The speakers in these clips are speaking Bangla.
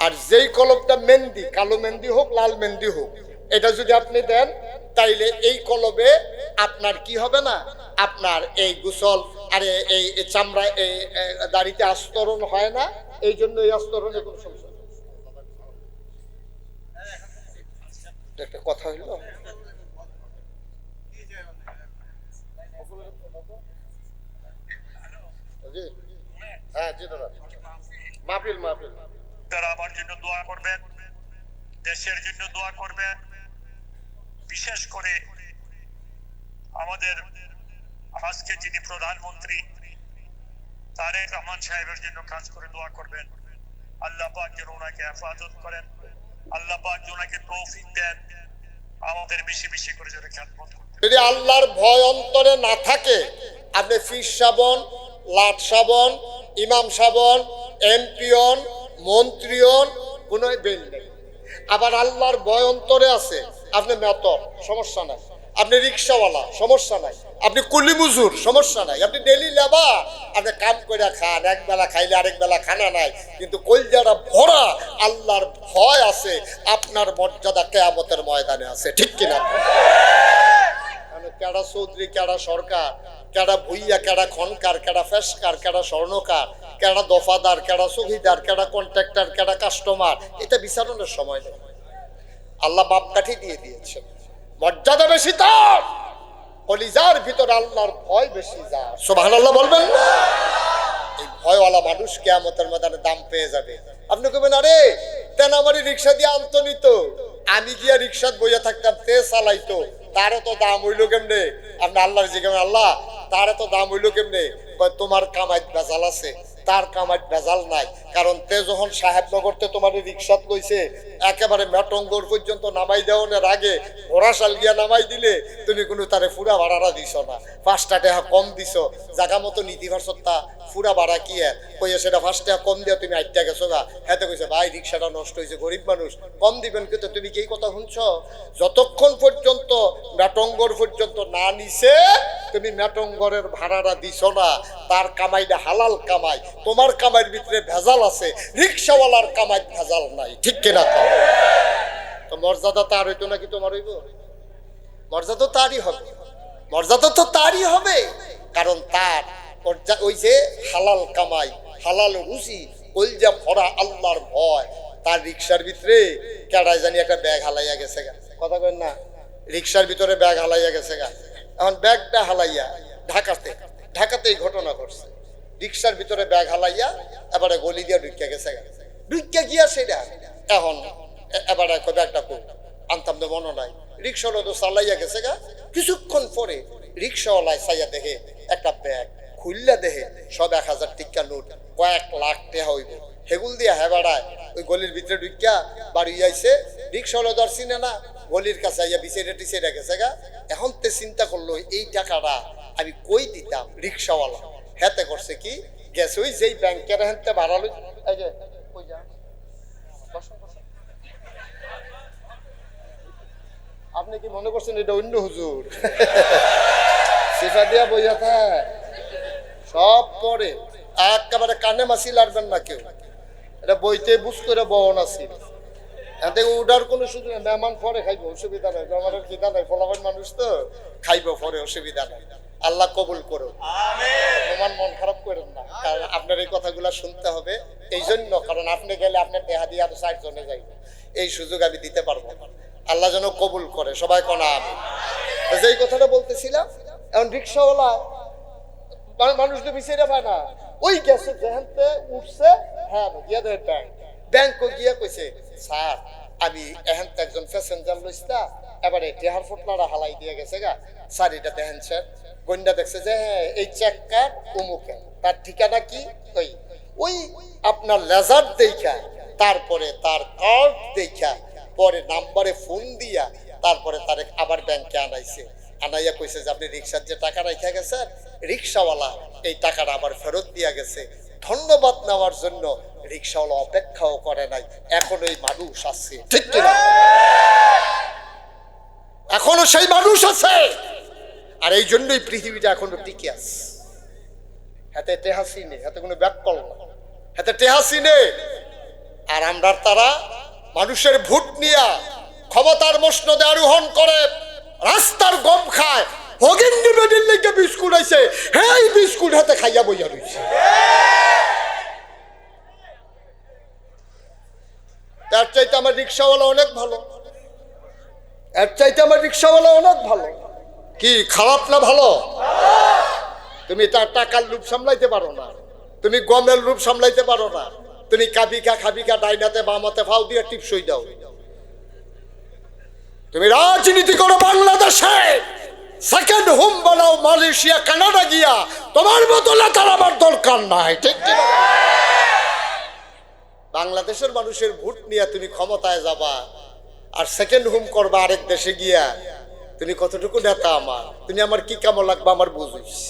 আর যেই কলমটা মেহেন্দি, কালো মেহেন্দি হোক লাল মেহেন্দি হোক, এটা যদি আপনি দেন তাইলে এই কলবে আপনার কি হবে না, আপনার এই গোসল আর এই চামড়া এই দাড়িতে আস্তরণ হয় না। এই জন্য এই আস্তরণে কোনো সমস্যা নেই। একটা কথা হইল, হ্যাঁ জি দাদা, মাহফিল মাহফিল। তারা আমার জন্য দোয়া করবেন, দেশের জন্য দোয়া করবেন, বিশেষ করে আমাদের আজকে যিনি প্রধানমন্ত্রী তারেক রহমান সাহেবের জন্য কাজ করে দোয়া করবেন। আল্লাহ পাক যেন ওনাকে হেফাজত করেন, আল্লাহ পাক যেন ওনাকে তৌফিক দেন, আমাদের বেশি বেশি করে যেন খেদমত করতে। যদি আল্লাহর ভয় অন্তরে না থাকে, আপনি ফিস সাবন, লাট সাবন, ইমাম সাবন, এমপিয়ন, মন্ত্রীয়ন, কোনো বেল নেই। আবার আল্লাহর ভয় অন্তরে আছে, আপনি মেতর, সমস্যা নাই। আপনি রিক্সাওয়ালা, সমস্যা নাই। আপনি কুলি মজুর, সমস্যা নাই। আপনি ডেলি লেবার, আপনি কাম করে খান, এক বেলা খাইলে আরেক বেলা খানা নাই, কিন্তু কলজাটা ভরা আল্লাহর ভয় আছে, আপনার মর্যাদা কিয়ামতের ময়দানে আছে, ঠিক কিনা? কেডা চৌধুরী, কেডা সরকার, কেডা ভুইয়া, কেডা খনকার, কেডা ফেসকার, কেডা স্বর্ণকার, কেডা দফাদার, কেডা চৌকিদার, কেডা কন্ট্রাক্টর, কেডা কাস্টমার, এটা বিচারণের সময় নেই। আল্লাহ মাপকাঠি দিয়ে দিয়েছেন। মর্যাদা বেশি তার, কলিজার ভিতরে আল্লাহর ভয় বেশি যার। সুবহানাল্লাহ বলবেন না? এই ভয়ওয়ালা মানুষ কিয়ামতের ময়দানে দাম পেয়ে যাবে। আপনি কবেন, আরে তেন আমারই রিক্সা দিয়ে আনতো নিত, আমি গিয়া রিক্সাত বইয়া থাকতাম, তে চালাইতো, তারও তো দাম হইলো কেমনে? আপনি আল্লাহর জিজ্ঞাসা, আল্লাহ তারও তো দাম হইলো কেমনে? তোমার কামাইত ভেজাল আছে, তার কামাইত ভেজাল নাই। কারণ তে যখন সাহেবনগরতে তোমার রিক্সাত লইছে, একেবারে মেটঙ্গর পর্যন্ত নামাই দেওয়ার আগে ঘোড়াশাল গিয়া নামাই দিলে তুমি কোনো তারে ফুরা ভাড়াটা দিছ না, 5 টাকা কম দিছ, জায়গা মতো নীতি ভার্সত্তা ফুরা ভাড়া কি কইয়া সেটা 5 টাকা কম দিয়া তুমি 8 টাকা গেছো গা। হেতে কইছে ভাই রিক্সাটা নষ্ট হয়েছে, গরিব মানুষ কম দিবেন, কিন্তু তুমি কি এই কথা শুনছ? যতক্ষণ পর্যন্ত মেটঙ্গর পর্যন্ত না নিছে তুমি মেটঙ্গরের ভাড়াটা দিছ না, তার কামাইটা হালাল কামাই, তোমার কামাইয়ের ভিতরে ভেজাল আছে, রিক্সাওয়ালার কামাই ভেজাল নাই, ঠিক কিনা? তো মর্যাদা তার হইতো নাকি তোমার হইব? মর্যাদা তারই হবে, মর্যাদা তো তারই হবে, কারণ তার ওই যে হালাল কামাই, হালাল রুচি, কলজা ভরা আল্লাহর ভয়। তার রিক্সার ভিতরে কেডাই জানি একটা ব্যাগ হালাইয়া গেছে গা, কথা কই না? রিক্সার ভিতরে ব্যাগ হালাইয়া গেছে গা। এখন ব্যাগটা হালাইয়া ঢাকাতেই ঘটনা ঘটছে। রিক্সার ভিতরে ব্যাগ হালাইয়া এবারে গলি দিয়া ঢুকিয়া গেছে গা। ঢুকিয়া গিয়া সেটা এখন এবারে ব্যাগটা কই আনতাম তো মনে নাই। রিক্সাওয়ালা তো চালাইয়া গেছে গা। কিছুক্ষণ পরে রিক্সাওয়ালায় চাইয়া দেখে একটা ব্যাগ, খুললা দেখে সব 1000 টিকা নোট, কয়েক লাখ টাকা হইব। হেগুল দিয়া হেবাড়ায় ওই গলির ভিতরে ঢুকিয়া বাড়ি আইছে। রিক্সাওয়ালা ধর চিনে না, গলির কাছে আইয়া বিছেড়ে টিছেড়ে গেছে গা। এখন তে চিন্তা করলো এই টাকাটা আমি কই দিতাম। রিক্সাওয়ালা হেতে করছে কি, গেছে ওই যেই ব্যাংকের হেনতে বাড়ালো, এই যে কই যা আপনি কি মনে করছেন এটা অন্য হুজুর? সিফা দিয়া বইয়া থাকে সব পরে একেবারে কানে মাসি লাড়বেন না কেউ। এটা বইতে বুঝ করে বহন আছে, এতে উঠার কোনো সুযোগ নেই। মেহমান পরে খাইবো, অসুবিধা নাই। মেহমানের খিদা নাই, ফলাফল মানুষ তো খাইবো পরে, অসুবিধা নাই। আল্লাহ কবুল করো, তোমার মন খারাপ করেন না। কারণ আপনার এই কথাগুলা শুনতে হবে এই জন্য, কারণ আপনি গেলে আপনার দেহা দিয়ে আরো 4 জনে যাইবে, এই সুযোগ আমি দিতে পারবো না। আল্লাহ যেন কবুল করে, সবাই কোনা আমি যেই কথাটা বলতেছিলাম। এখন রিক্সাওয়ালা মানুষ তো বিচারে পায় না, ওই গেছে যেহেনতে উঠছে, হ্যাঁ গিয়া দেয় ব্যাংক গিয়া কইছে, স্যার আমি এহেনতে একজন প্যাসেঞ্জার লইছিলা, এবারে টেহার ফুটলাটা হালাই দিয়ে গেছে গা, স্যার এটা দেখেন স্যার। গন্ডা দেখছে যে হ্যাঁ এই চেক কার্ড অমুকে, তার ঠিকানা কি ওই ওই আপনার লেজার দেখা, তারপরে তার কার্ড দেখা, পরে নাম্বারে ফোন দিয়া তারপরে তারে আবার ব্যাংকে আনাইছে। আনাইয়া কইছে যে আপনি রিক্সার যে টাকা রেখে গেছেন, রিক্সাওয়ালা এই টাকাটা আবার ফেরত দিয়া গেছে। ধন্যবাদ নেওয়ার জন্য রিক্সাওয়ালা অপেক্ষাও করে নাই। এখনো এই মানুষ আছে, ঠিক কিনা? এখনো সেই মানুষ আছে, আর এই জন্যই পৃথিবীটা এখনো টিকে আছে। হাতে টেহাসি নেই, হাতে কোনো ব্যাককল না, হাতে টেহাসি নেই। আর আমরা তারা মানুষের ভোট নিয়ে ক্ষমতার মসনদে আরোহণ করে রাস্তার গম খায়, হগিন্দি বেডির লেগে বিস্কুট আইছে, হ্যাঁ এই বিস্কুট হাতে খাইয়া বইয়া রইছে। তার চাইতে আমার রিক্সাওয়ালা অনেক ভালো, এর চাইতে আমার রিক্সাওয়ালা অনেক ভালো। কি খারাপ না ভালো? তুমি তার টাকার লুপ সামলাইতে পারো না, তুমি গমের লুপ সামলাইতে পারো না, তুমি কাবিকা খাবিকা ডাইনাতে বামাতে ফাও দিয়ে টিপসই দাও। তুমি রাজনীতি করো বাংলাদেশে, সেকেন্ড হোম বানাও মালয়েশিয়া কানাডা গিয়া, তোমার মতো নেতার আমার দরকার নাই। ঠিক কি? বাংলাদেশের মানুষের ভোট নিয়ে তুমি ক্ষমতায় যাবা আর সেকেন্ড হোম করবা আরেক দেশে গিয়া, তুমি কতটুকু নেতা আমার? তুমি আমার কি কেমন লাগবে আমার বুঝিস।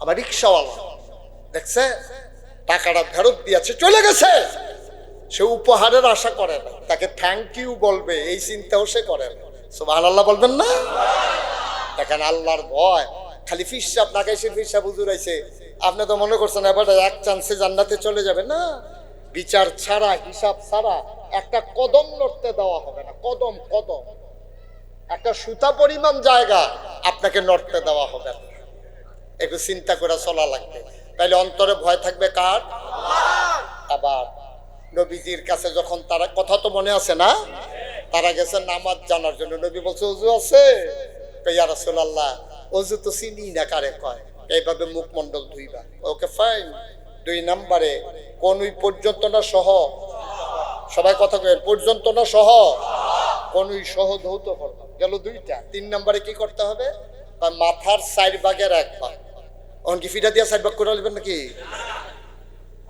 আমার রিক্সাওয়ালা দেখছে টাকাটা ফেরত দিয়েছে, চলে গেছে, সে উপহারের আশা করে না, তাকে থ্যাংক ইউ বলবে এই চিন্তাও সে করে না। সুবহানাল্লাহ বলবেন না? দেখেন আল্লাহর ভয়, খালি ফিসাব নাকাইছে, ফিসাব হুজুর আইছে, আপনি তো মনে করছেন এবার এক চান্সে জান্নাতে চলে যাবে না। বিচার ছাড়া, হিসাব ছাড়া একটা কদম নড়তে দেওয়া হবে না। কদম কদম একটা সুতা পরিমাণ জায়গা আপনাকে নড়তে দেওয়া হবে না। একটু চিন্তা করে চলা লাগবে, তাইলে অন্তরে ভয় থাকবে কার? আবার নবীজির কাছে যখন তারা, কথা তো মনে আছে না, তারা গেছে নামাজ জানার জন্য, নবী বলছে অজু আছে? ইয়া রাসূলুল্লাহ অজু তো চিনি না কারে কয়, এইভাবে মুখমণ্ডল ধুইবা। Okay fine. 2 নম্বরে কোনই পর্যন্ত না সহ, সবাই কথা কয় পর্যন্ত না সহ, কোনই সহ ধৌত করবা, গেল 2টা। 3 নম্বরে কি করতে হবে? মাথার 4 ভাগের 1 ভাগ। অনকি ফিটা দিয়া 4 ভাগ করে নেবেন নাকি?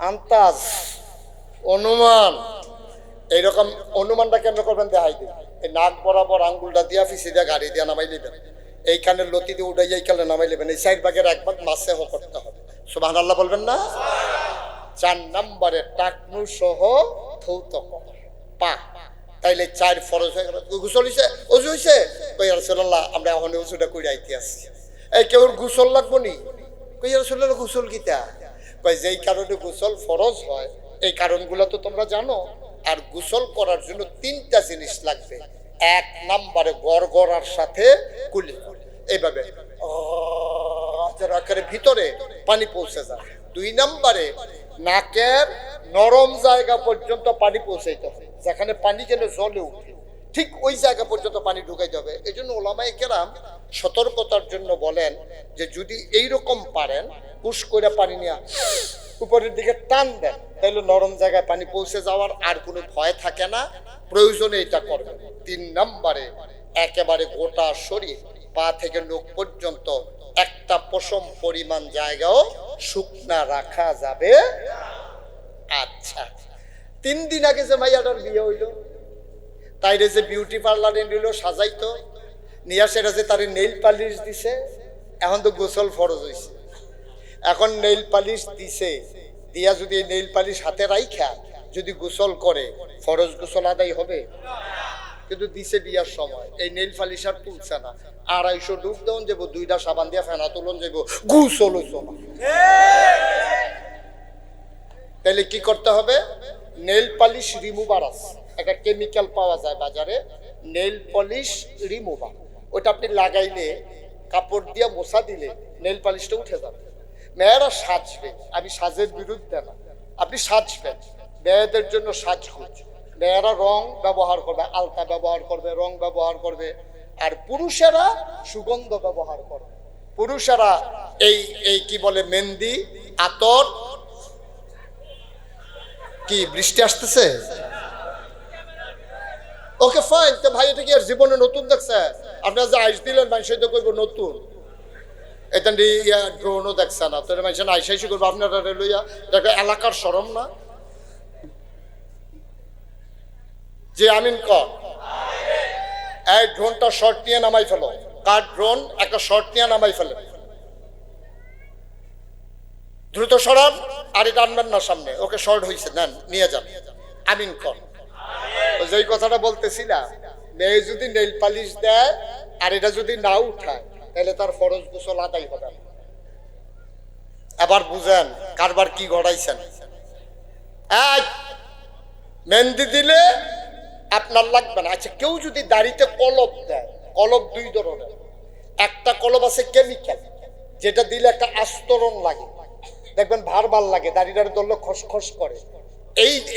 আন্তাজ, অনুমান। এইরকম অনুমানটা কেন করবেন? দেখাই দিন। এই নাক বরাবর আঙ্গুলটা দিয়া ফিসি দিয়া গাড়ি দিয়া নামাই নেবেন, এইখানে লতি দিয়ে উঠাই এইখানে নামাই নেবেন। এই 4 ভাগের 1 ভাগ মাসে করতে হবে। সুবহানাল্লাহ বলবেন না? 4 নম্বরে টাকনু সহ ধৌত পা, তাইলে 4 ফরজ হয়ে গেল। গোসল হইছে, অজু হইছে? কইয়া রাসূলুল্লাহ আমরা এখন অজুটা কইরা আইতে আসছি। এই কেউ গোসল লাগবো নি? কইয়া রাসূলুল্লাহ গোসল কিতা? কই যেই কারণে গোসল ফরজ হয় এই কারণগুলো তো তোমরা জানো। আর গোসল করার জন্য 3টা জিনিস লাগবে। 1 নম্বরে গড়গড়ার সাথে কুলি, এইভাবে আকারে ভিতরে পানি পৌঁছে যায়। 2 নম্বরে নাকের নরম জায়গা পর্যন্ত পানি পৌঁছাইতে হবে, যেখানে পানি গেলে জলে উঠে, ঠিক ওই জায়গা পর্যন্ত পানি ঢুকাইতে হবে। এই জন্য ওলামায়ে কেরাম সতর্কতার জন্য বলেন যে যদি এইরকম পারেন পুশ করে পানি নিয়ে উপরের দিকে টান দেন, তাহলে নরম জায়গায় পানি পৌঁছে যাওয়ার আর কোনো ভয় থাকে না, প্রয়োজনে এটা করবেন। 3 নম্বরে একেবারে গোটা শরীর পা থেকে নখ পর্যন্ত একটা পশম পরিমাণ জায়গাও শুকনা রাখা যাবে। আচ্ছা, 3 দিন আগে যে মাইয়াটার বিয়ে হইল, তাইরে যে বিউটি পার্লারে নিল সাজাইতো, নিয়ে সেটা যে তার নেইল পালিশ দিছে, এখন তো গোসল ফরজ হয়েছে। এখন নেইল পালিশ দিছে, দিয়া যদি এই নেইল পালিশ হাতে রাইখা যদি গোসল করে, ফরজ গোসল আদায় হবে? কিন্তু দিছে বিয়ার সময় এই নেইল পালিশ আর তুলছে না, 250 ডুব দেওয়ান যাবো, 2টা সাবান দিয়া ফেনা তুলন যাবো, গোসল হইছ না। তাহলে কি করতে হবে? নেইল পালিশ রিমুভার আছে, একটা কেমিক্যাল পাওয়া যায় বাজারে, নেইল পলিশ রিমুভার। ওটা আপনি লাগাইলে, কাপড় দিয়ে মোছা দিলে নেইল পালিশটা উঠে যাবে। মেয়েরা সাজবে, আমি সাজের বিরুদ্ধে না, আপনি সাজবেন, মেয়েদের জন্য সাজগোজ। মেয়েরা রং ব্যবহার করবে, আলতা ব্যবহার করবে, রং ব্যবহার করবে, আর পুরুষেরা সুগন্ধ ব্যবহার করবে। পুরুষেরা এই এই কি বলে মেহেন্দি, আতর। কি বৃষ্টি আসতেছে? Okay fine. তো ভাই এটা কি আর জীবনে নতুন দেখছে? আপনারা যে আইস দিলেন মানুষ তো করবো নতুন, এটা ড্রোনও দেখছে না, তো মানুষ আইসাইসি করবো আপনারা লইয়া, এটা এলাকার শরম না? যে আমিন কর, এই ড্রোনটা শর্ট নিয়ে নামাই ফেলো। কার ড্রোন? একটা শর্ট নিয়ে নামাই ফেলে, দ্রুত সরান, আর এটা আনবেন না সামনে। ওকে শর্ট হয়েছে, নেন নিয়ে যান, আমিন কর। যেই কথাটা বলতেছিলাম, মেয়ে যদি নেইল পালিশ দেয় আর এটা যদি না উঠায়, তাহলে তার ফরজ গোসল আদায় হবে। এবার বুঝেন কারবার কি ঘটাইছেন। এই মেহেন্দি দিলে আপনার লাগবে না। আচ্ছা, কেউ যদি দাড়িতে কলব দেয়, কলব দুই ধরনের। একটা কলব আছে কেমিক্যাল, যেটা দিলে একটা আস্তরণ লাগে, দেখবেন ভার লাগে, দাড়িটার ধরলে খসখস করে।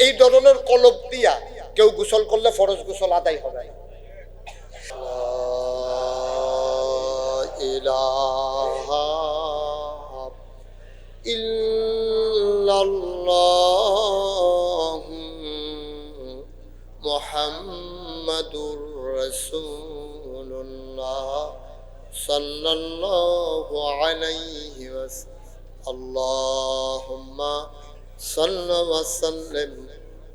এই ধরনের কলব দিয়া কেউ গোসল করলে ফরজ গোসল আদায় হবে না। ইলাহা ইল্লাল্লাহ মুহাম্মাদুর রাসূলুল্লাহ সাল্লাল্লাহু আলাইহি ওয়াসাল্লাম। আল্লাহুম্মা সাল্লি ওয়া সাল্লিম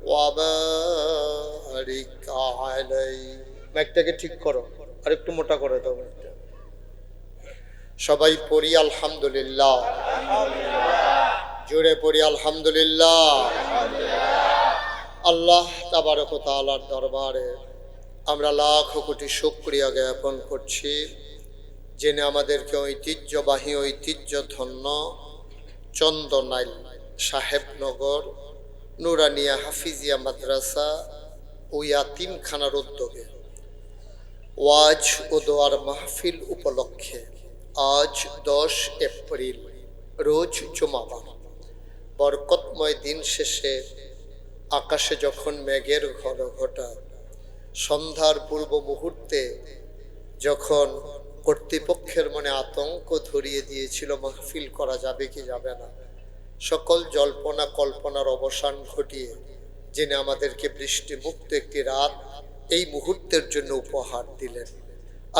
ওয়া বারিক আলাইহি। মাইকটাকে ঠিক করো, আর একটু মোটা করে দাও মাইকটা। সবাই পড়ি আলহামদুলিল্লাহ, জোরে পড়ি আলহামদুলিল্লাহ। আল্লাহ তাবারক ওয়া তাআলার দরবারে আমরা লাখ কোটি শুকরিয়া জ্ঞাপন করছি, যিনি আমাদেরকে ঐতিহ্যবাহী ঐতিহ্যধন্য চন্দনাইল সাহেবনগর নুরানিয়া হাফিজিয়া মাদ্রাসা ও ইয়াতিমখানার উদ্যোগে ওয়াজ ও দোয়ার মাহফিল উপলক্ষে আজ 10 এপ্রিল রোজ জুমাবার বরকতময় দিন শেষে আকাশে যখন মেঘের ঘনঘটা, সন্ধ্যার পূর্ব মুহূর্তে যখন কর্তৃপক্ষের মনে আতঙ্ক ধরিয়ে দিয়েছিল মাহফিল করা যাবে কি যাবে না, সকল জল্পনা কল্পনার অবসান ঘটিয়ে যিনি আমাদেরকে বৃষ্টি মুক্ত একটি রাত এই মুহূর্তের জন্য উপহার দিলেন,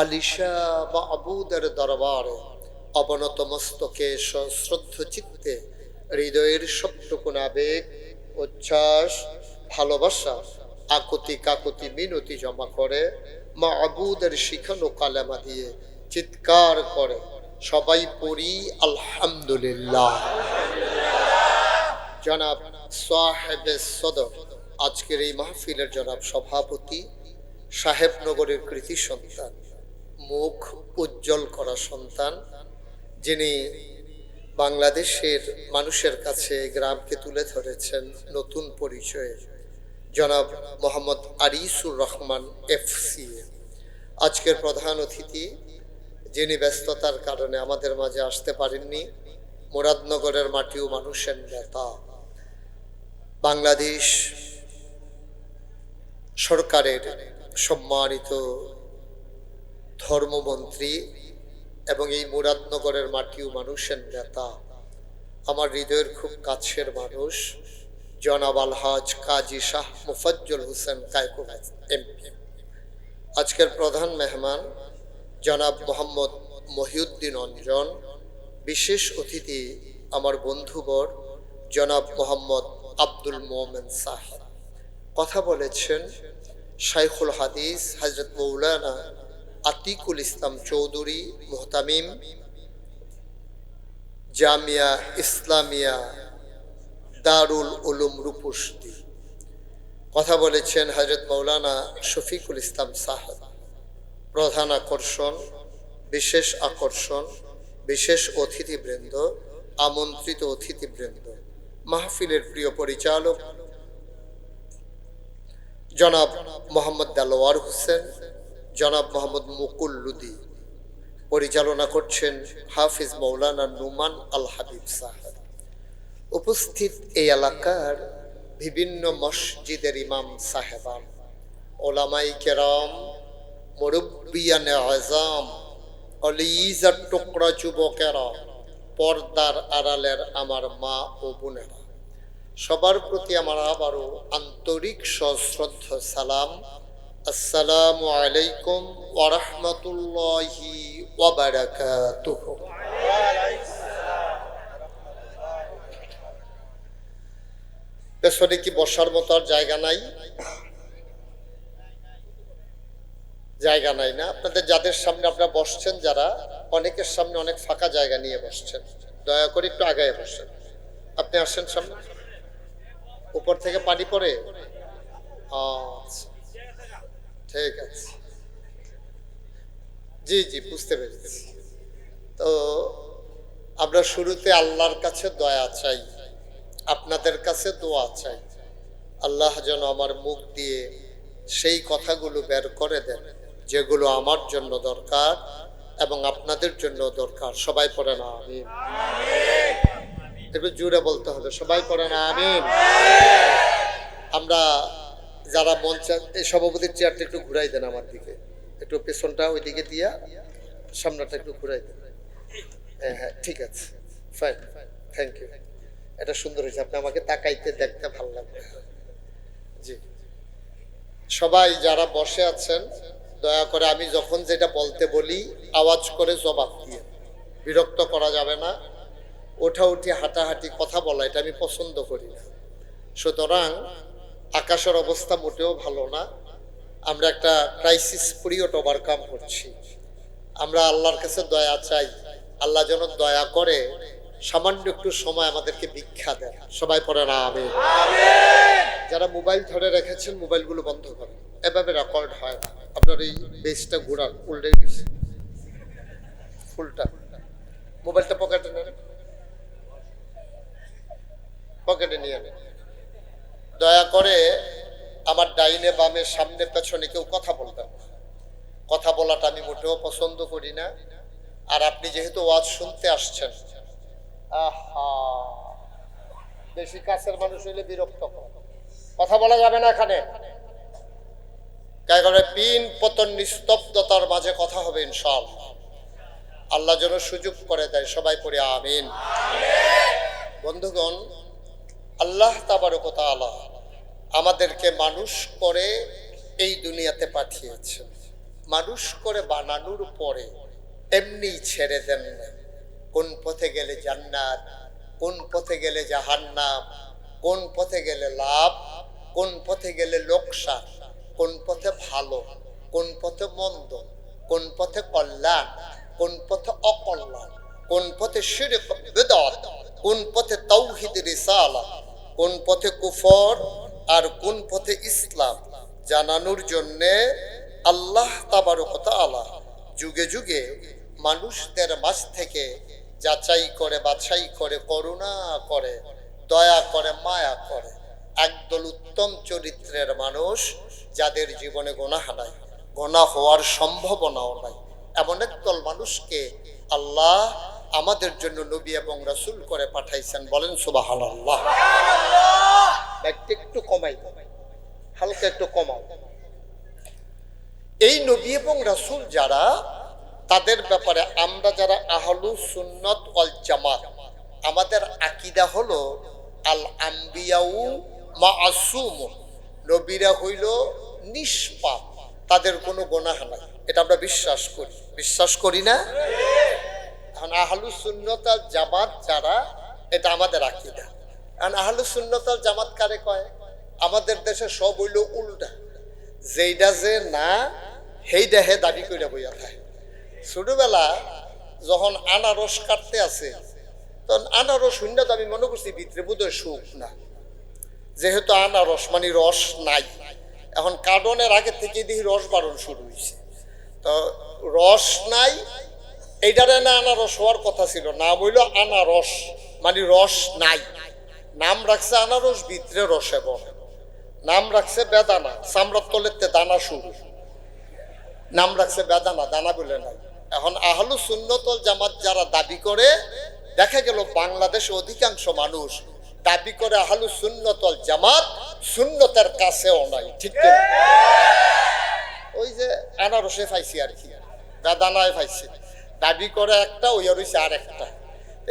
আলিশা মাবুদের দরবারে অবনত মস্তকে সশ্রদ্ধ চিত্তে হৃদয়ের সবটুকু আবেগ, উচ্ছ্বাস, ভালোবাসা, আকুতি কাকুতি মিনতি জমা করে মাবুদের শিখানো কালেমা দিয়ে চিৎকার করে সবাই পড়ি আলহামদুলিল্লাহ। জনাব সাহেবে সদর, আজকের এই মাহফিলের জনাব সভাপতি, সাহেবনগরের কৃতি সন্তান, মুখ উজ্জ্বল করা সন্তান, যিনি বাংলাদেশের মানুষের কাছে গ্রামকে তুলে ধরেছেন নতুন পরিচয়ে, জনাব মোহাম্মদ আরিসুর রহমান এফসি আজকের প্রধান অতিথি, যিনি ব্যস্ততার কারণে আমাদের মাঝে আসতে পারেননি। মুরাদনগরের মাটি ও মানুষের নেতা, বাংলাদেশ সরকারের সম্মানিত ধর্মমন্ত্রী এবং এই মুরাদনগরের মাটি ও মানুষের নেতা, আমার হৃদয়ের খুব কাছের মানুষ, জনাব আলহাজ কাজী শাহ মুফাজ্জল হোসেন কায়কো এমপি। আজকের প্রধান মেহমান জনাব মোহাম্মদ মহিউদ্দিন অঞ্জন, বিশেষ অতিথি আমার বন্ধুবর জনাব মোহাম্মদ আব্দুল মোমেন সাহেব। কথা বলেছেন শাইখুল হাদিস হযরত মৌলানা আতিকুল ইসলাম চৌধুরী মুহতামিম জামিয়া ইসলামিয়া দারুল উলুম রূপসী। কথা বলেছেন হযরত মৌলানা শফিকুল ইসলাম সাহেব। প্রধান আকর্ষণ, বিশেষ অতিথিবৃন্দ, আমন্ত্রিত অতিথিবৃন্দ, মাহফিলের প্রিয় পরিচালক জনাব মোহাম্মদ দেলোয়ার হোসেন, জনাব মোহাম্মদ মুকুল লুদি, পরিচালনা করছেন হাফিজ মৌলানা নুমান আল হাবিব সাহেব। উপস্থিত এই এলাকার বিভিন্ন মসজিদের ইমাম সাহেবান, ওলামাই কেরাম, মুরব্বিয়ানে আযম, অলিজার টুকরা যুবকেরা, পর্দার আড়ালের আমার মা ও বোনেরা, সবার প্রতি আমার আবারও আন্তরিক সশ্রদ্ধ সালাম। আসসালামু আলাইকুম ওয়া রাহমাতুল্লাহি ওয়া বারাকাতুহু। পেছনে কি বসার মতো আর জায়গা নাই? জায়গা নাই না? আপনাদের যাদের সামনে আপনারা বসছেন, যারা অনেকের সামনে অনেক ফাঁকা জায়গা নিয়ে বসছেন, দয়া করে একটু আগায় বসেন। আপনি আসেন সামনে, উপর থেকে পানি পড়ে। আচ্ছা, ঠিক আছে, জি জি বুঝতে পেরেছি। তো আমরা শুরুতে আল্লাহর কাছে দয়া চাই, আপনাদের কাছে দোয়া চাই। আল্লাহ যেন আমার মুখ দিয়ে সেই কথাগুলো বের করে দেন যেগুলো আমার জন্য দরকার এবং আপনাদের জন্য দরকার। সবাই পড়ে না আমিন। একটু জোরে বলতে হবে, সবাই পড়ে না আমিন। আমরা যারা মঞ্চে, এই সভাপতির চেয়ারটা একটু ঘুরাই দেন আমার দিকে, একটু পেছনটা ওই দিকে দিয়া সামনেটা একটু ঘুরাই দেন। হ্যাঁ হ্যাঁ ঠিক আছে, ফাইন, থ্যাংক ইউ। এটা সুন্দর হয়েছে, আপনি আমাকে তাকাইতে দেখতে ভালো লাগবে। জি, সবাই যারা বসে আছেন দয়া করে আমি যখন যেটা বলতে বলি আওয়াজ করে জবাব দিয়ে, বিরক্ত করা যাবে না। ওঠা উঠি হাঁটাহাঁটি কথা বলা এটা আমি পছন্দ করি না। সুতরাং আকাশের অবস্থা মোটেও ভালো না। আমরা একটা ক্রাইসিস পিরিয়ড ওভারকাম করছি। আমরা আল্লাহর কাছে দয়া চাই, আল্লাহ যেন দয়া করে সামান্য একটু সময় আমাদেরকে ভিক্ষা দেন। সবাই পড়ে না আমিন। যারা মোবাইল ধরে রেখেছেন মোবাইলগুলো বন্ধ করেন, এভাবে রেকর্ড হয় না। আপনার এই বেসটা ঘোরান, উল্টে গেছে ফুলটা। মোবাইলটা পকেটে নেন, পকেটে নিয়ে নেন। দয়া করে আমার ডাইনে বামে সামনে পেছনে কেউ কথা বলবেন না। কথা বলাটা আমি মোটেও পছন্দ করি না। আর আপনি যেহেতু ওয়াজ শুনতে আসছেন, আহা, বেশি কাছের মানুষ হইলে বিরক্ত করে। কথা বলা যাবে না এখানে। পিন পতন নিস্তব্ধতার মাঝে কথা হবে ইনশাআল্লাহ। আল্লাহ যেন সুযোগ করে দেয়। সবাই পড়ে আমিন। বন্ধুগণ, আল্লাহ তাবারক ওয়া তাআলা আমাদেরকে মানুষ করে এই দুনিয়াতে পাঠিয়েছেন। মানুষ করে বানানোর পরে এমনি ছেড়ে দেন না। কোন পথে গেলে জান্নাত, কোন পথে গেলে জাহান্নাম, কোন পথে গেলে লাভ, কোন পথে গেলে লোকসান, কোন পথে ভালো, কোন পথে মন্দ, কোন পথে কল্যাণ, কোন পথে অকল্যাণ, কোন পথে শিরক বিদআত, কোন পথে তাওহীদ রিসালাত, কোন পথে কুফর আর কোন পথে ইসলাম জানানোর জন্যে আল্লাহ তাবারক ওয়া তাআলা যুগে যুগে মানুষদের মাঝ থেকে যাচাই করে, বাছাই করে, করুণা করে, দয়া করে, মায়া করে একদল উত্তম চরিত্রের মানুষ, যাদের জীবনে গুনাহ নাই, গুনাহ হওয়ার সম্ভাবনাও নাই, এমন একদল মানুষকে আল্লাহ আমাদের জন্য নবী এবং রাসূল করে পাঠাইছেন। বলেন সুবহানাল্লাহ। একটু কমাই, হালকা একটু কমাও। এই নবী এবং রাসূল যারা, তাদের ব্যাপারে আমরা যারা আহলুস সুন্নাত ওয়াল জামাত, আমাদের আকীদা হলো আল আম্বিয়াউ মাসুমুন, নবীরা হইল নিষ্পাপ, তাদের কোনো গুনাহ নাই। এটা আমরা বিশ্বাস করি। বিশ্বাস করি না? এখন আহলুস সুন্নাত ওয়াল জামাত যারা, এটা আমাদের আকীদা। কারণ আহলুস সুন্নাত ওয়াল জামাত কারে কয়? আমাদের দেশে সব হইল উল্টা, যেইটা যে না সেইটা হে দাবি কইরা বইয়া থাকে। ছোটবেলা যখন আনারস কাটতে আছে, তখন আনারস শূন্য তো আমি মনে করছি ভিতরে বোধহয় সুখ না, যেহেতু আনারস মানে রস নাই। এখন কাটনের আগে থেকে দেখি রস বারণ শুরু হয়েছে, তো রস নাই, এইটারে না আনারস হওয়ার কথা ছিল, নাম হইল আনারস মানে রস নাই। নাম রাখছে আনারস, ভিতরে রসে বলে। নাম রাখছে বেদানা, চামড়ার তলেতে দানা শুরু। নাম রাখছে বেদানা, দানা বলে নাই। এখন আহলুস সুন্নাত ওয়াল জামাত যারা দাবি করে, দেখা গেল বাংলাদেশে অধিকাংশ মানুষ দাবি করে আহলুস সুন্নাত ওয়াল জামাত, সুন্নতের কাছেও নাই। ঠিক না? ওই যে আনারসে পাইছি আর কি, বেদানায় পাইছি, দাবি করে একটা, ওই আর হইছে আর একটা।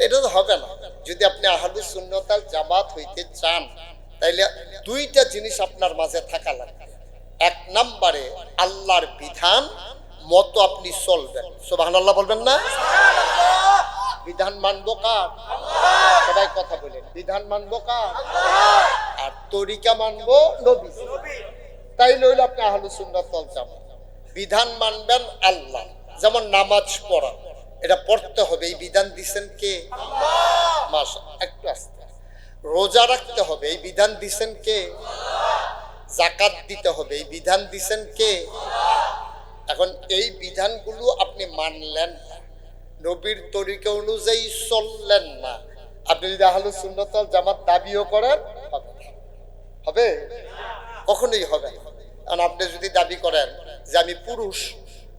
এটা তো হবে না। যদি আপনি আহলুস সুন্নাত ওয়াল জামাত হইতে চান, তাইলে দুইটা জিনিস আপনার মাঝে থাকা লাগবে। এক নম্বরে আল্লাহর বিধান মতো আপনি চলবেন। সুবহানাল্লাহ বলবেন না? বিধান মানবো কার? সবাই কথা বলেন। বিধান মানবো কার? আর তরিকা মানবো নবী। তাই লইল আপনি আহলুস সুন্নাত ওয়াল জামাত। বিধান মানবেন আল্লাহ, যেমন নামাজ পড়া, এটা পড়তে হবে, এই বিধান দিছেন কে? মাশাআল্লাহ, একটু আস্তে। রোজা রাখতে হবে, এই বিধান দিছেন কে? যাকাত দিতে হবে, এই বিধান দিছেন কে? এখন এই বিধানগুলো আপনি মানলেন না, নবীর তরিকা অনুযায়ী চললেন না, আপনি যদি আহলুস সুন্নাত ওয়াল জামাত দাবিও করেন হবে না। হবে? কখনোই হবে না। কারণ আপনি যদি দাবি করেন যে আমি পুরুষ,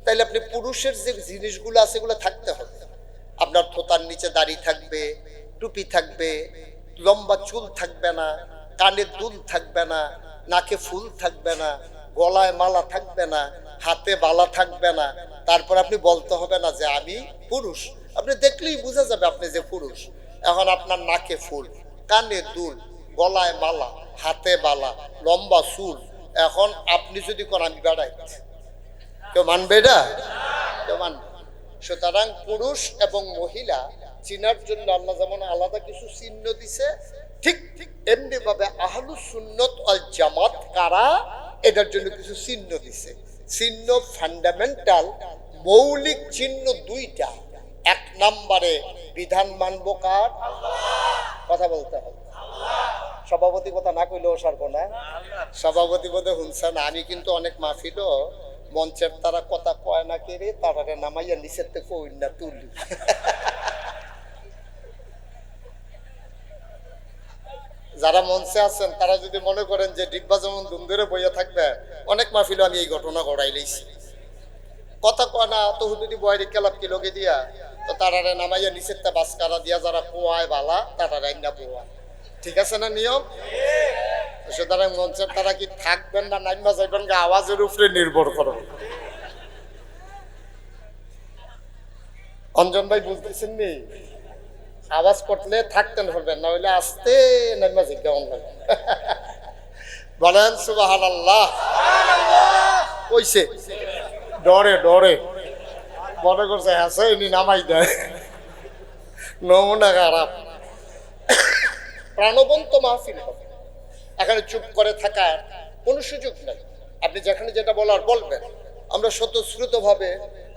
তাহলে আপনি পুরুষের যে জিনিসগুলো আছে এগুলো থাকতে হবে। আপনার থোতার নিচে দাড়ি থাকবে, টুপি থাকবে, লম্বা চুল থাকবে না, কানে দুল থাকবে না, নাকে ফুল থাকবে না, গলায় মালা থাকবে না, হাতে বালা থাকবে না। তারপর আপনি বলতে হবে না যে আমি পুরুষ। আপনি দেখলেই বোঝা যাবে আপনি যে পুরুষ। এখন আপনার নাকে ফুল, কানে দুল, গলায় মালা, হাতে বালা, লম্বা চুল, এখন আপনি যদি কোন আমি বেড়াই, কেউ মানবে এটা? কেউ মানবে। সুতরাং পুরুষ এবং মহিলা চিনার জন্য আল্লাহ যেমন আলাদা কিছু চিহ্ন দিছে, ঠিক ঠিক এমনি ভাবে আহলুস সুন্নাত ওয়াল জামাত কারা, এটার জন্য কিছু চিহ্ন দিছে। চিহ্ন ফান্ডামেন্টাল, মৌলিক চিহ্ন দুইটা। এক নম্বরে বিধান মানব কার? কথা বলতে হবে। সভাপতি কথা না কইলেও সারবো না। সভাপতি বোধে শুনছেন, আমি কিন্তু অনেক মাহফিলও মঞ্চের তারা কথা কয় না কেড়ে তারা নামাইয়া নিচের থেকে কই না তুলি। যারা মঞ্চে আছেন তারা যদি মনে করেন যে ডিব্বা যেমন দুম ধরে বইয়া থাকবে, অনেক মাহফিলও আমি এই ঘটনা ঘটাই লইছি। কথা কয় না তো হুদুদি বয়রি কেলাপ কি লগে দিয়া, তো তারারে নামাইয়া নিচের তে বাসকারা দিয়া যারা পোয়ায় বালা তারা না পোয়া। ঠিক আছে না নিয়ম? সুতরাং মঞ্চের তারা কি থাকবেন না নাইমা যাইবেন, আওয়াজের উপরে নির্ভর করো। অঞ্জন ভাই বুঝতেছেন নি? আওয়াজ করলে থাকতেন হবেন, না হইলে আসতে নাইমা জিজ্ঞাসা লাগবে। বলেন সুবহানাল্লাহ। কইছে ডরে ডরে মনে করছে হ্যাঁ ইনি নামাই দেয়, নমুনা খারাপ। প্রাণবন্ত মাহফিল হবে, এখানে চুপ করে থাকার কোনো সুযোগ নাই। আপনি যেখানে যেটা বলার বলবেন। আমরা স্বতঃস্ফূর্ত ভাবে,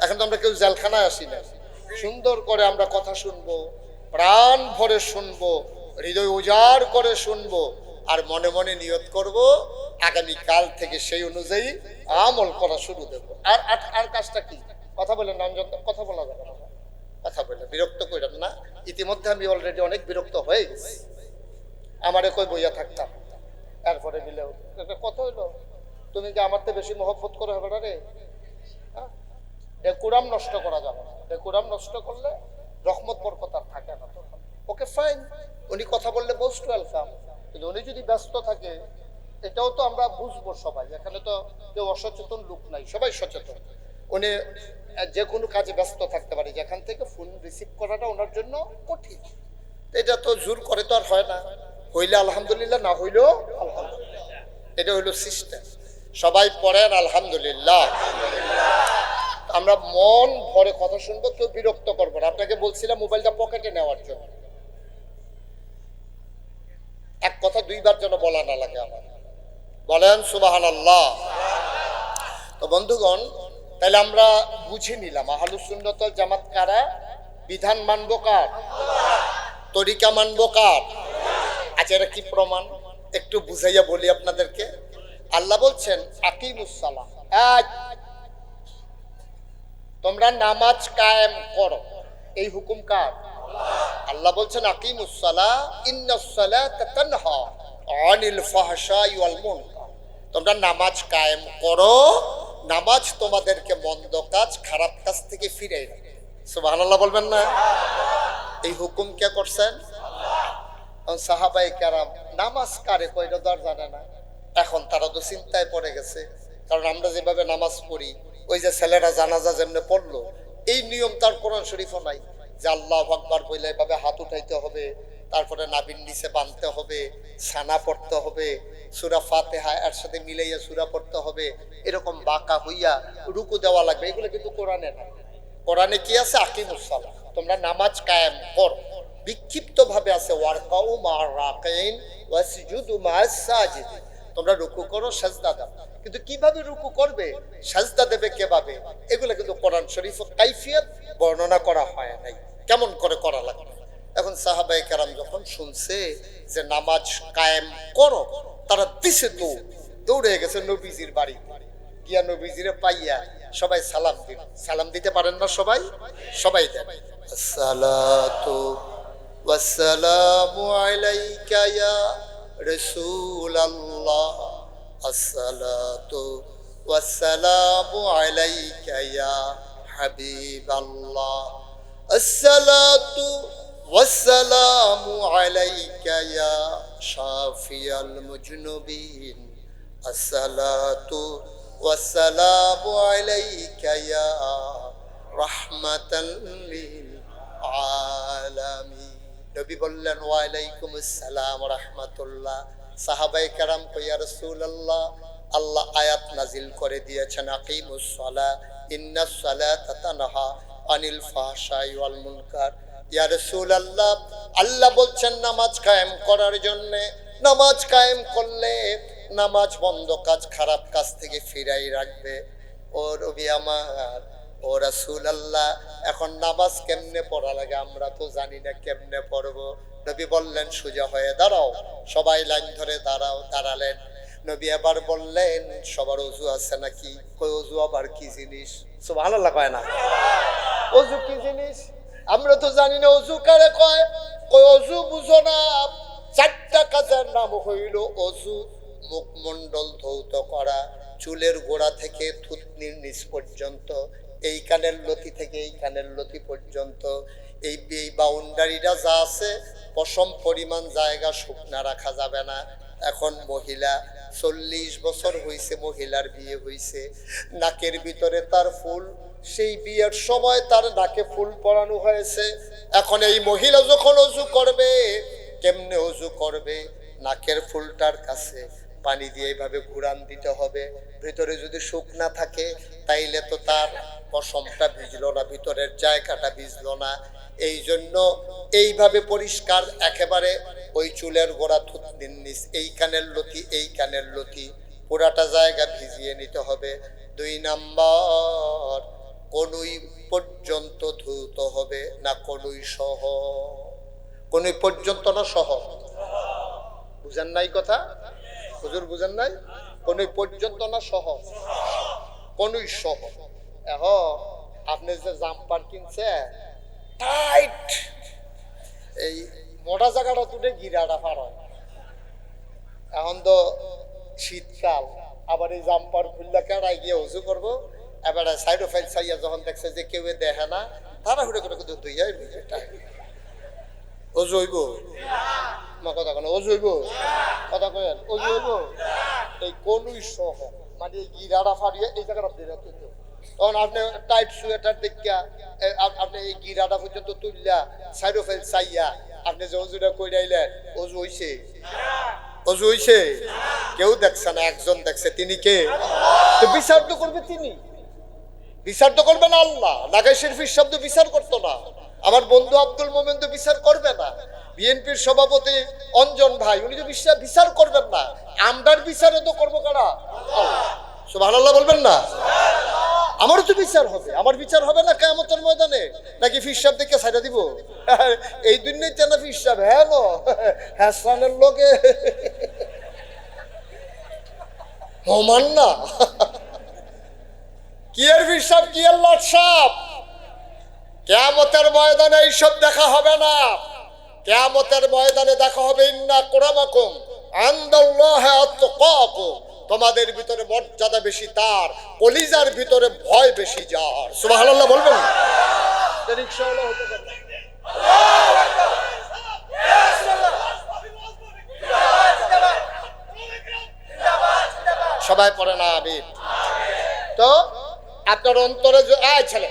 এখন তো আমরা কেউ জেলখানায় আসি না, সুন্দর করে আমরা কথা শুনবো, প্রাণ ভরে শুনবো, হৃদয় উজাড় করে শুনবো, আর মনে মনে নিয়ত করব আগামী কাল থেকে সেই অনুযায়ী আমল করা শুরু দেবো। আর আর কাজটা কি? কথা বলেন রঞ্জন, কথা বলা যাবে না, কথা বলে বিরক্ত করেন না। ইতিমধ্যে আমি অলরেডি অনেক বিরক্ত হয়ে গেছি। আমারে কই বইয়া থাকতাম, তারপরে মিলেও কত হইলো, তুমি কি আমার থেকে বেশি মহব্বত করে হবে না রে? ডেকুরাম নষ্ট করা যাবে না। ডেকুরাম নষ্ট করলে রহমত বরকত আর থাকে না। ওকে ফাইন, উনি কথা বললে মোস্ট ওয়েলকাম, কিন্তু উনি যদি ব্যস্ত থাকে, এটাও তো আমরা বুঝবো সবাই। এখানে তো কেউ অসচেতন লোক নাই, সবাই সচেতন। উনি যে কোনো কাজে ব্যস্ত থাকতে পারে, যেখান থেকে ফোন রিসিভ করাটা ওনার জন্য কঠিন। এটা তো জোর করে তো আর হয় না, হইলে আলহামদুলিল্লাহ, না হইলেও আলহামদুলিল্লাহ। এটা হইলো সিস্টেম। সবাই পড়েন আলহামদুলিল্লাহ। আমরা মন ভরে কথা শুনবো, কেউ বিরক্ত করবো না। আপনাকে বলছিলাম মোবাইলটা পকেটে নেওয়ার জন্য, এক কথা দুইবার যেন বলা না লাগে আমার। বলেন সুবহানাল্লাহ। তো বন্ধুগণ, তাহলে আমরা বুঝে নিলাম আহলুস সুন্নাত ওয়াল জামাত কারা, বিধান মানবো কার, তরিকা মানবো কার। আচ্ছা, এটা কি প্রমাণ একটু বুঝাইয়া বলি আপনাদেরকে। আল্লাহ বলছেন আকিমুস সালাহ, তোমরা নামাজ কায়েম করো। এই হুকুম কার? আল্লাহ বলছেন আকিমুস সালাহ ইন্নাস সালাতা তানহা আনিল ফাহশাই ওয়াল মুনকার। তোমরা নামাজ কায়েম করো, নামাজ তোমাদেরকে মন্দ কাজ, খারাপ কাজ থেকে ফিরাই রাখে। সুবহানাল্লাহ বলবেন না? এই হুকুম কে করছেন? সাহাবায়ে কেরাম। নামাজ কারে কয়টা দর জানে না। এখন তারা তো চিন্তায় পড়ে গেছে, কারণ আমরা যেভাবে নামাজ পড়ি, ওই যে ছেলেরা জানাজা যেমনে পড়লো, এই নিয়ম তার কোরআন শরীফও নাই যে আল্লাহু আকবার বলে এভাবে হাত উঠাইতে হবে, তারপরে নাভির নিচে বাঁধতে হবে, ছানা পড়তে হবে, সূরা ফাতিহা এর সাথে মিলাইয়া সূরা পড়তে হবে, এরকম বাঁকা হইয়া রুকু দেওয়া লাগবে। এগুলো কিন্তু কোরআনে নাই। কোরআনে কি আছে? আকিমুস সালাহ, তোমরা নামাজ কায়েম করো। বিক্ষিপ্ত ভাবে আছে ওয়ারকাউ মা'আর রাকিন ওয়াসজুদু মা'আস সাজিদিন, তোমরা রুকু করো, সাজদা দাও। কিন্তু কিভাবে রুকু করবে, সাজদা দেবে কিভাবে, এগুলো কিন্তু কোরআন শরীফে কাইফিয়ত বর্ণনা করা হয় নাই, কেমন করে করা লাগবে। এখন সাহাবায়ে কেরাম যখন শুনছে যে নামাজ কায়েম করো, তারা দিছে দৌড়ে গেছে নবীজির বাড়ি গিয়া, নবীজিরে পাইয়া সবাই সালাম দিল। সালাম দিতে পারেন না সবাই? সবাই দেন। আসসালাতু ওয়াসসালামু আলাইকা ইয়া রাসূলাল্লাহ আসসালাতু ওয়াসসালামু আলাইকা ইয়া হাবিবাল্লাহ আসসালাতু ওয়াসসালামু আলাইকা ইয়া শাফিয়াল মুজনুবিন আসসালাতু ওয়াসসালামু আলাইকা ইয়া রাহমাতাল লিল আলামিন। নবী বললেন ওয়া আলাইকুমুস সালাম ওয়া রাহমাতুল্লাহ। সাহাবায়ে কেরাম কই ইয়া রাসূলুল্লাহ, আল্লাহ আয়াত নাজিল করে দিয়েছেন আকিমুস সালাহ ইন্নাস সালাতা তানহা আনিল ফাহশাই ওয়াল মুনকার। ইয়া রাসূলুল্লাহ, আল্লাহ বলছেন নামাজ কায়েম করার জন্য। নামাজ কায়েম করলে নামাজ বন্ধ কাজ খারাপ কাজ থেকে ফিরাই রাখবে। ও নবী আমার, ও রাসূলুল্লাহ, এখন নামাজ কেমনে পড়া লাগে আমরা তো জানি না, কেমনে পড়বো? নবী বললেন সোজা হয়ে দাঁড়াও। সবাই লাইন ধরে দাঁড়াও। দাঁড়ালেন। নবী আবার বললেন সবার ওযু আছে নাকি? কই ওযু আবার কি জিনিস? সুবহানাল্লাহ কয় না? ওযু কি জিনিস আমরা তো জানি না। ওযু কারে কয়? কই ওযু বুঝো না? চারটা কাজের নাম হইল ওযু। মুখমণ্ডল ধৌত করা, চুলের গোড়া থেকে থুতনির নিচ পর্যন্ত, এই কানের লতি থেকে এই কানের লতি পর্যন্ত, এই বাউন্ডারিটা যা আছে পশম পরিমাণ জায়গা শুকনা রাখা যাবে না। এখন মহিলা 40 বছর হয়েছে, মহিলার বিয়ে হয়েছে, নাকের ভিতরে তার ফুল, সেই বিয়ের সময় তার নাকে ফুল পরানো হয়েছে। এখন এই মহিলা যখন ওযু করবে, কেমনে ওযু করবে? নাকের ফুলটার কাছে পানি দিয়ে এইভাবে ঘুরান দিতে হবে। ভিতরে যদি শুকনা থাকে তাইলে তো তার পশমটা ভিজলো না, ভিতরের জায়গাটা ভিজলো না। এই জন্য এইভাবে পরিষ্কার একেবারে ওই চুলের গোড়া থুতনির নিচ, এই কানের লতি এই কানের লতি পুরাটা জায়গা ভিজিয়ে নিতে হবে। 2 নাম্বার, কনুই পর্যন্ত ধুতে হবে না কনুই সহ? কনুই পর্যন্ত না সহ? বুঝেন নাই কথা? হুজুর বুঝেন নাই? কনুই পর্যন্ত না সহ? কনুই সহ। এখন আপনি যে জাম্পার কিনছে টাইট, এই মোটা জায়গাটা তুলে গিরাটা পার হয়। এখন তো শীতকাল, আবার এই জাম্পার খুললে কেড়াই গিয়ে ওযু করবো, এবারে সাইড ফাইল চাইয়া যখন দেখছে যে কেউ দেখে না, তারা হুড়ে করে কিন্তু দুইয়াই বুঝে টাইট। ওযু হইব? কথা কেন? ওযু হইব? কথা কেন? ওযু হইব? এই কনুই সহ, মানে এই গিরাটা ফাড়িয়ে এই জায়গাটা দিয়ে তুলতে। তখন আপনি টাইট সোয়েটার দেখিয়া আপনি এই গিরাটা পর্যন্ত তুললা সাইড ফাইল চাইয়া আপনি যে ওযুটা কইরাইলেন, ওযু হইছে? ওযু হইছে? কেউ দেখছে না, একজন দেখছে। তিনি কে? তো বিচার তো করবে তিনি, বিচার তো করবে না আল্লাহ। নাগাই শরীফের শব্দ বিচার করতো না। আমার বন্ধু আব্দুল মোমেন তো বিচার করবে না। বিএনপির সভাপতি অঞ্জন ভাই, উনি তো বিচার করবেন না। আমরার বিচারে তো করবো কারা? সুবহানাল্লাহ বলবেন না? আমারও তো বিচার হবে। আমার বিচার হবে না কিয়ামতের ময়দানে? নাকি ফিরসাব দেখে ছাইড়া দিব? এই দুনিয়াতে না ফিরসাব, হ্যাঁ নো হাসানের লোকে হমান না। কি এর ফিরসাব, কি এর লটসাব? কিয়ামতের ময়দানে এইসব দেখা হবে না। কিয়ামতের ময়দানে দেখা হবে ইন্না আক্রামাকুম ইনদাল্লাহি আতকাকুম। তোমাদের ভিতরে মর্যাদা বেশি তার, কলিজার ভিতরে ভয় বেশি যার। সুবহানাল্লাহ বলবেন? রিকশাওয়ালা হতে পারে। সবাই পড়ে না আমিন। তো আপনার অন্তরে ছেলে